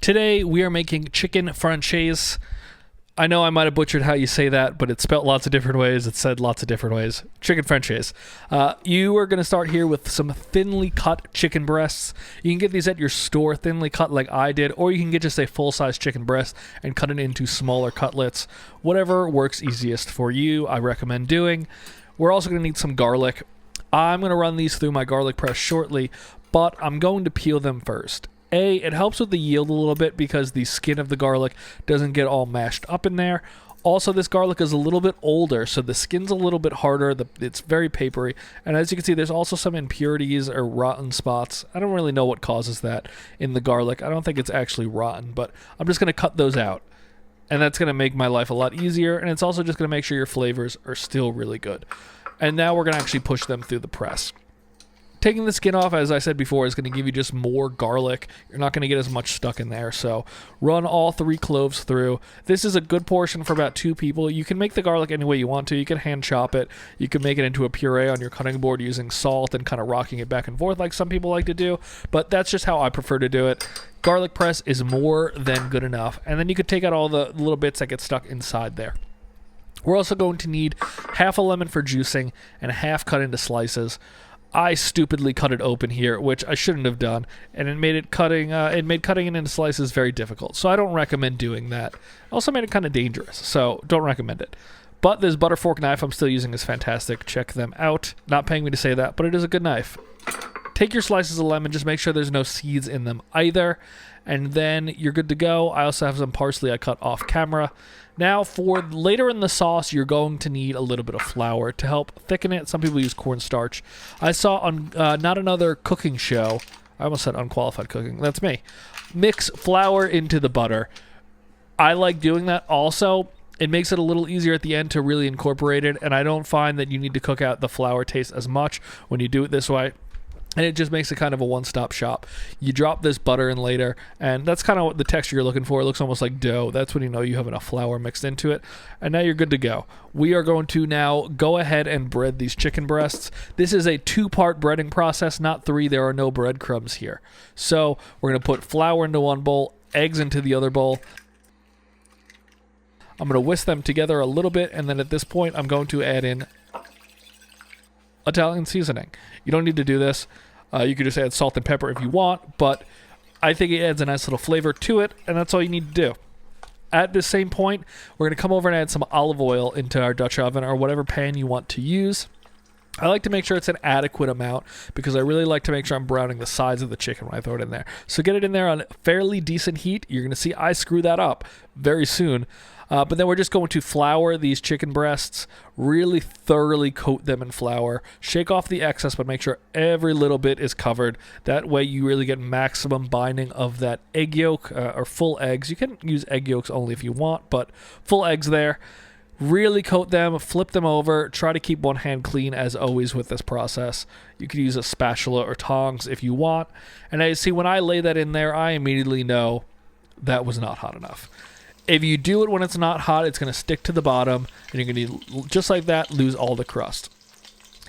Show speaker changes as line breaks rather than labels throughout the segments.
Today we are making chicken Francese. I know I might have butchered how you say that, but it's spelled lots of different ways. It's said lots of different ways. Chicken Francese. You are going to start here with some thinly cut chicken breasts. You can get these at your store, thinly cut like I did, or you can get just a full-size chicken breast and cut it into smaller cutlets. Whatever works easiest for you, I recommend doing. We're also going to need some garlic. I'm going to run these through my garlic press shortly, but I'm going to peel them first. It helps with the yield a little bit because the skin of the garlic doesn't get all mashed up in there. Also, this garlic is a little bit older, so the skin's a little bit harder. It's very papery. And as you can see, there's also some impurities or rotten spots. I don't really know what causes that in the garlic. I don't think it's actually rotten, but I'm just going to cut those out. And that's going to make my life a lot easier, and it's also just going to make sure your flavors are still really good. And now we're going to actually push them through the press. Taking the skin off, as I said before, is going to give you just more garlic. You're not going to get as much stuck in there, so run all 3 cloves through. This is a good portion for about 2 people. You can make the garlic any way you want to. You can hand chop it. You can make it into a puree on your cutting board using salt and kind of rocking it back and forth like some people like to do, but that's just how I prefer to do it. Garlic press is more than good enough, and then you could take out all the little bits that get stuck inside there. We're also going to need half a lemon for juicing and half cut into slices. I stupidly cut it open here, which I shouldn't have done, and it made cutting it into slices very difficult. So I don't recommend doing that. It also made it kind of dangerous, so don't recommend it. But this butter fork knife I'm still using is fantastic. Check them out. Not paying me to say that, but it is a good knife. Take your slices of lemon, just make sure there's no seeds in them either, and then you're good to go. I also have some parsley I cut off camera. Now, for later in the sauce, you're going to need a little bit of flour to help thicken it. Some people use cornstarch. I saw on Not Another Cooking Show, I almost said Unqualified Cooking, that's me, mix flour into the butter. I like doing that also. It makes it a little easier at the end to really incorporate it, and I don't find that you need to cook out the flour taste as much when you do it this way. And it just makes it kind of a one-stop shop. You drop this butter in later, and that's kind of what the texture you're looking for. It looks almost like dough. That's when you know you have enough flour mixed into it. And now you're good to go. We are going to now go ahead and bread these chicken breasts. This is a 2-part breading process, not 3. There are no breadcrumbs here. So we're going to put flour into one bowl, eggs into the other bowl. I'm going to whisk them together a little bit, and then at this point, I'm going to add in Italian seasoning. You don't need to do this. You could just add salt and pepper if you want, but I think it adds a nice little flavor to it, and that's all you need to do. At the same point, we're going to come over and add some olive oil into our Dutch oven or whatever pan you want to use. I like to make sure it's an adequate amount because I really like to make sure I'm browning the sides of the chicken when I throw it in there. So get it in there on fairly decent heat. You're going to see I screw that up very soon. But then we're just going to flour these chicken breasts, really thoroughly coat them in flour, shake off the excess, but make sure every little bit is covered. That way you really get maximum binding of that egg yolk or full eggs. You can use egg yolks only if you want, but full eggs there. Really coat them, flip them over, try to keep one hand clean as always with this process. You could use a spatula or tongs if you want. And as you see, when I lay that in there, I immediately know that was not hot enough. If you do it when it's not hot, it's going to stick to the bottom, and you're going to, just like that, lose all the crust.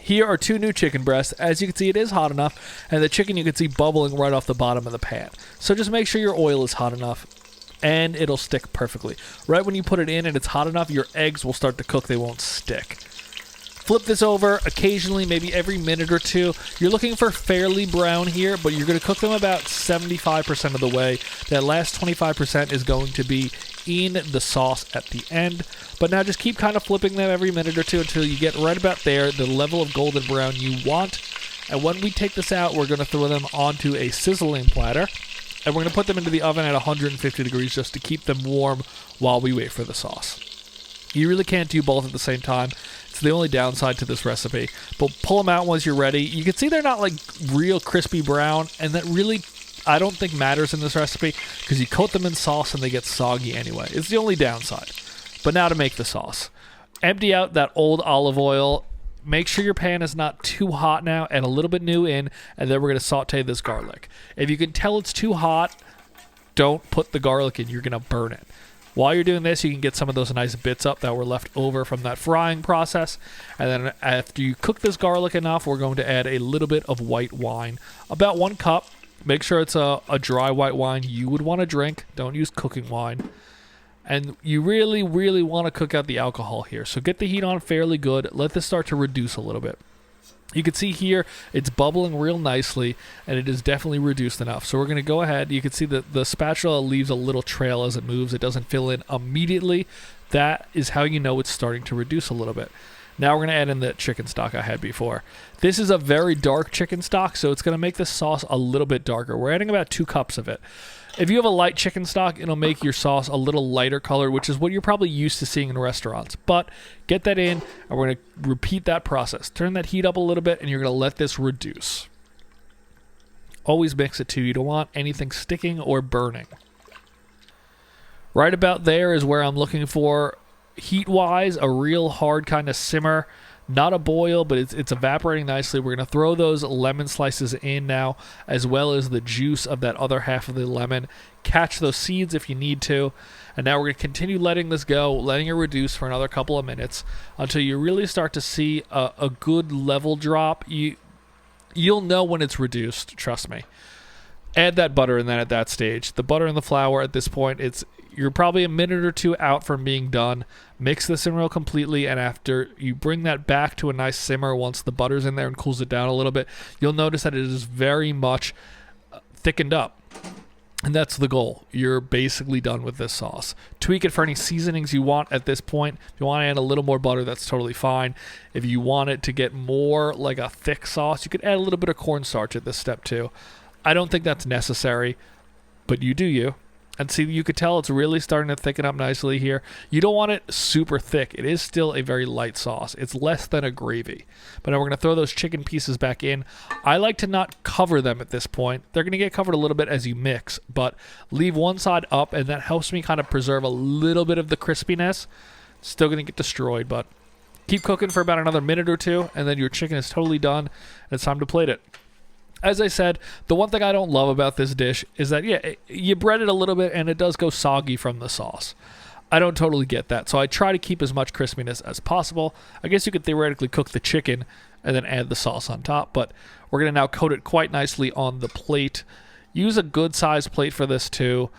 Here are 2 new chicken breasts. As you can see, it is hot enough, and the chicken you can see bubbling right off the bottom of the pan. So just make sure your oil is hot enough, and it'll stick perfectly. Right when you put it in and it's hot enough, your eggs will start to cook. They won't stick. Flip this over occasionally, maybe every minute or 2. You're looking for fairly brown here, but you're going to cook them about 75% of the way. That last 25% is going to be in the sauce at the end. But now just keep kind of flipping them every minute or 2 until you get right about there, the level of golden brown you want. And when we take this out, we're going to throw them onto a sizzling platter. And we're going to put them into the oven at 150 degrees just to keep them warm while we wait for the sauce. You really can't do both at the same time. It's the only downside to this recipe. But pull them out once you're ready. You can see they're not like real crispy brown, and that really, I don't think matters in this recipe because you coat them in sauce and they get soggy anyway. It's the only downside. But now to make the sauce. Empty out that old olive oil. Make sure your pan is not too hot now. Add a little bit new in, and then we're going to saute this garlic. If you can tell it's too hot, don't put the garlic in. You're going to burn it. While you're doing this, you can get some of those nice bits up that were left over from that frying process. And then after you cook this garlic enough, we're going to add a little bit of white wine. About 1 cup. Make sure it's a dry white wine you would want to drink. Don't use cooking wine. And you really, really want to cook out the alcohol here. So get the heat on fairly good. Let this start to reduce a little bit. You can see here it's bubbling real nicely, and it is definitely reduced enough. So we're going to go ahead. You can see that the spatula leaves a little trail as it moves. It doesn't fill in immediately. That is how you know it's starting to reduce a little bit. Now we're going to add in the chicken stock I had before. This is a very dark chicken stock, so it's going to make the sauce a little bit darker. We're adding about 2 cups of it. If you have a light chicken stock, it'll make your sauce a little lighter color, which is what you're probably used to seeing in restaurants. But get that in, and we're going to repeat that process. Turn that heat up a little bit, and you're going to let this reduce. Always mix it too. You don't want anything sticking or burning. Right about there is where I'm looking for, heat-wise, a real hard kind of simmer. Not a boil, but it's evaporating nicely. We're going to throw those lemon slices in now, as well as the juice of that other half of the lemon. Catch those seeds if you need to. And now we're going to continue letting this go, letting it reduce for another couple of minutes until you really start to see a good level drop. You'll know when it's reduced, trust me. Add that butter in then at that stage. The butter and the flour at this point, you're probably a minute or 2 out from being done. Mix this in real completely, and after you bring that back to a nice simmer, once the butter's in there and cools it down a little bit, you'll notice that it is very much thickened up. And that's the goal. You're basically done with this sauce. Tweak it for any seasonings you want at this point. If you want to add a little more butter, that's totally fine. If you want it to get more like a thick sauce, you could add a little bit of cornstarch at this step too. I don't think that's necessary, but you do you. And see, you could tell it's really starting to thicken up nicely here. You don't want it super thick. It is still a very light sauce. It's less than a gravy. But now we're going to throw those chicken pieces back in. I like to not cover them at this point. They're going to get covered a little bit as you mix, but leave one side up, and that helps me kind of preserve a little bit of the crispiness. Still going to get destroyed, but keep cooking for about another minute or 2, and then your chicken is totally done, and it's time to plate it. As I said, the one thing I don't love about this dish is that, yeah, you bread it a little bit and it does go soggy from the sauce. I don't totally get that, so I try to keep as much crispiness as possible. I guess you could theoretically cook the chicken and then add the sauce on top, but we're going to now coat it quite nicely on the plate. Use a good sized plate for this too.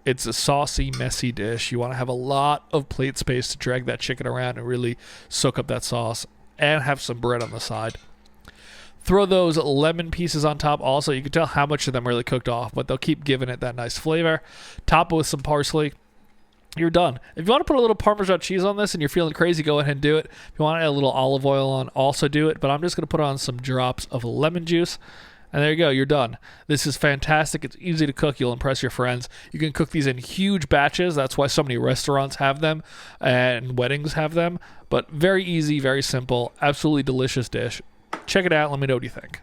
It's a saucy, messy dish. You want to have a lot of plate space to drag that chicken around and really soak up that sauce, and have some bread on the side. Throw those lemon pieces on top also. You can tell how much of them really cooked off, but they'll keep giving it that nice flavor. Top it with some parsley. You're done. If you want to put a little Parmesan cheese on this and you're feeling crazy, go ahead and do it. If you want to add a little olive oil on, also do it. But I'm just going to put on some drops of lemon juice. And there you go. You're done. This is fantastic. It's easy to cook. You'll impress your friends. You can cook these in huge batches. That's why so many restaurants have them and weddings have them. But very easy, very simple, absolutely delicious dish. Check it out. Let me know what you think.